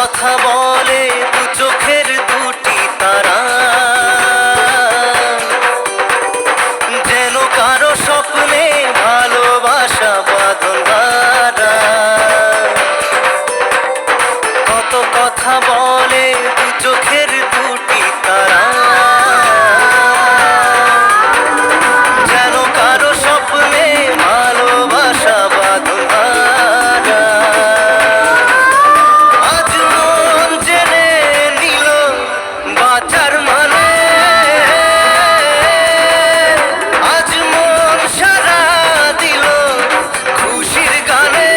কথা বলে দু চোখের দুটি তারা, যেন কারো স্বপ্নে ভালোবাসা বাঁধন হারা। কত কথা বলে দু চোখের দুটি তারা, যেন কারো স্বপ্নে ভালোবাসা বাঁধন হারা। আজ মন জেনে নিল বাঁচার মানে, আজ মন সারা দিল খুশির গানে।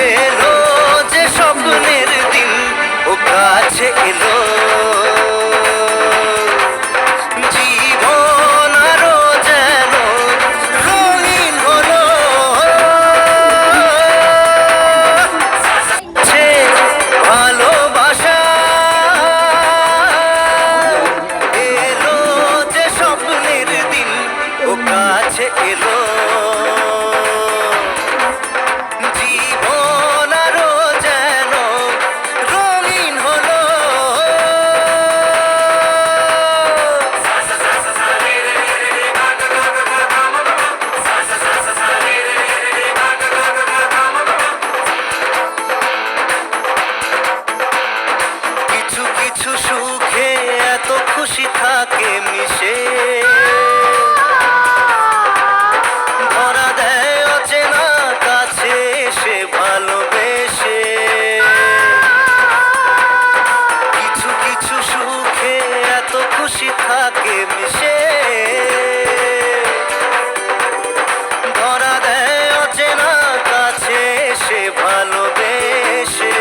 এলো যে স্বপ্নের দিন ও কাছে এলো, জীবন আরো যেন রঙিন হলো। সে ভালোবাসা এলো যে স্বপ্নের দিন ও কাছে এলো, জীবন আরো যেন রঙিন হলো। কিছু কিছু সুখে এত খুশি থাকে মিশে, ধরা দেয় অচেনা কাছে এসে ভালোবেসে। কিছু কিছু সুখে এত খুশি থাকে মিশে, ধরা দেয় অচেনা কাছে এসে ভালোবেসে।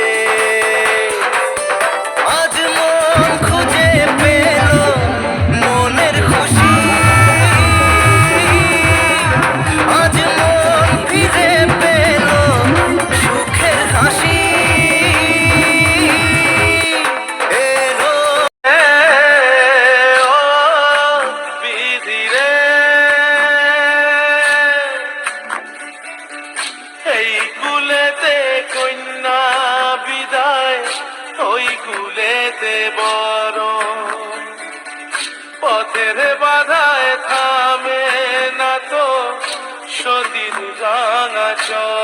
আজ মন খুঁজে পেল মনের খুশি, আজ মন ফিরে পেল সুখের হাসি। এলো ও বিধি রে, এই কুলেতে কন্যা বিদায়, ওই কুলেতে বড় পথের বাধায় থামে না তো সতীর রাঙা চর।